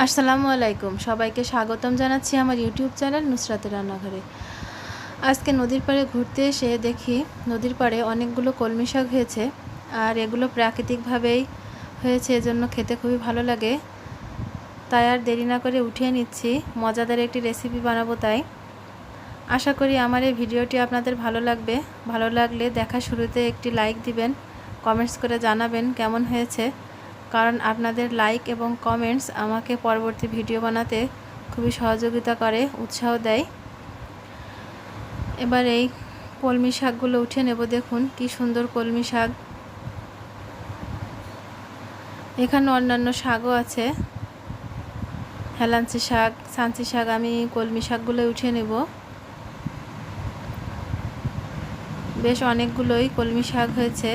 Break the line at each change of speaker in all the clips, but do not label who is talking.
আসসালামু আলাইকুম, সবাইকে স্বাগতম জানাচ্ছি আমার ইউটিউব চ্যানেল নুসরাতের রান্নাঘরে। আজকে নদীর পাড়ে ঘুরতে এসে দেখি নদীর পাড়ে অনেকগুলো কলমি শাক হয়েছে, আর এগুলো প্রাকৃতিকভাবেই হয়েছে, এজন্য খেতে খুবই ভালো লাগে। তাই আর দেরি না করে উঠিয়ে নিচ্ছি, মজাদার একটি রেসিপি বানাবো। তাই আশা করি আমার এই ভিডিওটি আপনাদের ভালো লাগবে। ভালো লাগলে দেখা শুরুতে একটি লাইক দিবেন, কমেন্টস করে জানাবেন কেমন হয়েছে, কারণ আপনাদের লাইক এবং কমেন্টস আমাকে পরবর্তী ভিডিও বানাতে খুবই সহযোগিতা করে, উৎসাহ দেয়। এবার এই কলমি শাকগুলো উঠিয়ে নেব। দেখুন কি সুন্দর কলমি শাক। এখানে অন্যান্য শাকও আছে, হেলাঞ্চি শাক, সাঞ্চি শাক। আমি কলমি শাকগুলো উঠিয়ে নেব। বেশ অনেকগুলোই কলমি শাক হয়েছে।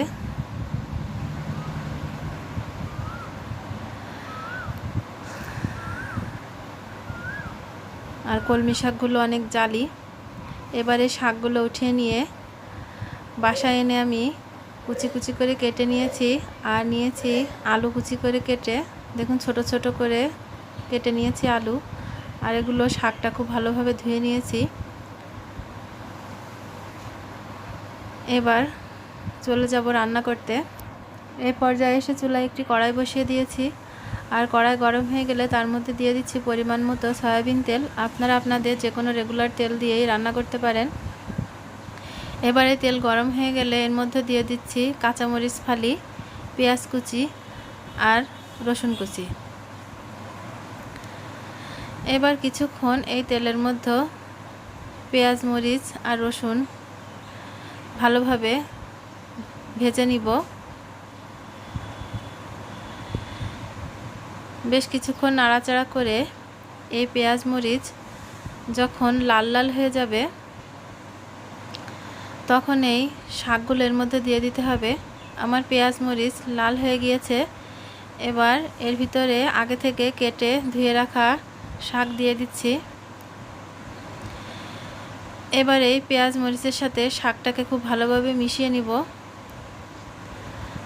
আর কলমি শাকগুলো অনেক জালি। এবারে শাকগুলো উঠিয়ে নিয়ে বাসায় এনে আমি কুচি কুচি করে কেটে নিয়েছি, আর নিয়েছি আলু কুচি করে কেটে। দেখুন ছোট ছোট করে কেটে নিয়েছি আলু। আর এগুলো শাকটা খুব ভালোভাবে ধুয়ে নিয়েছি। এবার চলে যাব রান্না করতে। এই পর্যায়ে এসে চুলায় একটি কড়াই বসিয়ে দিয়েছি, আর কড়াই গরম হয়ে গেলে তার মধ্যে দিয়ে দিচ্ছি পরিমাণ মতো সয়াবিন তেল। আপনারা আপনাদের যে কোনো রেগুলার তেল দিয়েই রান্না করতে পারেন। এবারে তেল গরম হয়ে গেলে এর মধ্যে দিয়ে দিচ্ছি কাঁচামরিচ ফালি, পেঁয়াজ কুচি আর রসুন কুচি। এবার কিছুক্ষণ এই তেলের মধ্যে পেঁয়াজ, মরিচ আর রসুন ভালোভাবে ভেজে নিব। বেশ কিছুক্ষণ নাড়াচাড়া করে এই পেঁয়াজ মরিচ যখন লাল লাল হয়ে যাবে, তখন এই শাকগুলো এর মধ্যে দিয়ে দিতে হবে। আমার পেঁয়াজ মরিচ লাল হয়ে গিয়েছে। এবার এর ভিতরে আগে থেকে কেটে ধুয়ে রাখা শাক দিয়ে দিচ্ছি। এবার এই পেঁয়াজ মরিচের সাথে শাকটাকে খুব ভালোভাবে মিশিয়ে নিব।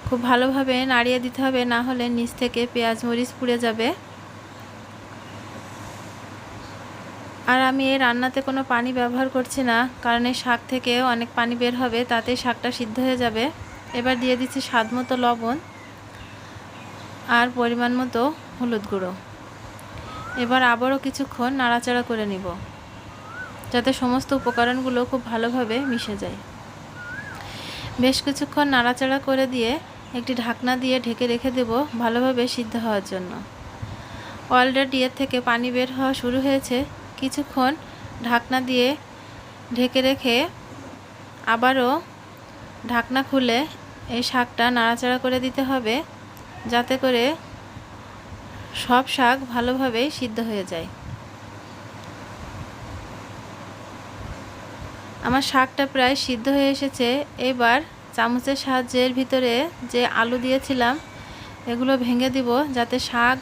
খুব ভালোভাবে নাড়িয়ে দিতে হবে, না হলে নিচ থেকে পেঁয়াজ মরিচ পুড়ে যাবে। আর আমি এই রান্নাতে কোনো পানি ব্যবহার করছি না, কারণ এই শাক থেকে অনেক পানি বের হবে, তাতে শাকটা সিদ্ধ হয়ে যাবে। এবার দিয়ে দিচ্ছি স্বাদ মতো লবণ আর পরিমাণ মতো হলুদ গুঁড়ো। এবার আবারও কিছুক্ষণ নাড়াচাড়া করে নিব, যাতে সমস্ত উপকরণগুলো খুব ভালোভাবে মিশে যায়। বেশ কিছুক্ষণ নাড়াচাড়া করে দিয়ে একটি ঢাকনা দিয়ে ঢেকে রেখে দেব ভালোভাবে সিদ্ধ হওয়ার জন্য। অলরেডি এর থেকে পানি বের হওয়া শুরু হয়েছে। কিছুক্ষণ ঢাকনা দিয়ে ঢেকে রেখে আবারও ঢাকনা খুলে এই শাকটা নাড়াচাড়া করে দিতে হবে, যাতে করে সব শাক ভালোভাবে সিদ্ধ হয়ে যায়। আমার শাকটা প্রায় সিদ্ধ হয়ে এসেছে। এবার চামচের সাহায্যে এর ভিতরে যে আলু দিয়েছিলাম এগুলো ভেঙে দিব, যাতে শাক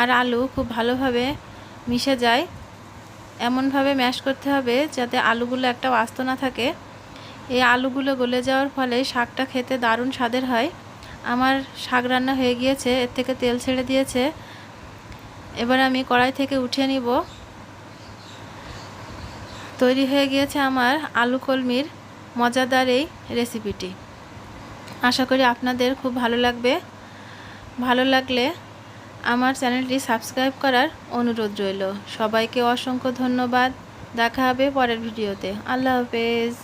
আর আলু খুব ভালোভাবে মিশে যায়। এমনভাবে ম্যাশ করতে হবে যাতে আলুগুলো একটা আস্ত না থাকে। এই আলুগুলো গলে যাওয়ার ফলে শাকটা খেতে দারুণ স্বাদের হয়। আমার শাক রান্না হয়ে গিয়েছে, এর থেকে তেল ছেড়ে দিয়েছে। এবার আমি কড়াই থেকে উঠিয়ে নিব। তৈরি হয়ে গিয়েছে আমার আলু কলমির মজাদার এই রেসিপিটি। আশা করি আপনাদের খুব ভালো লাগবে। ভালো লাগলে আমার চ্যানেলটি সাবস্ক্রাইব করার অনুরোধ রইল। সবাইকে অসংখ্য ধন্যবাদ। দেখা হবে পরের ভিডিওতে। আল্লাহ হাফেজ।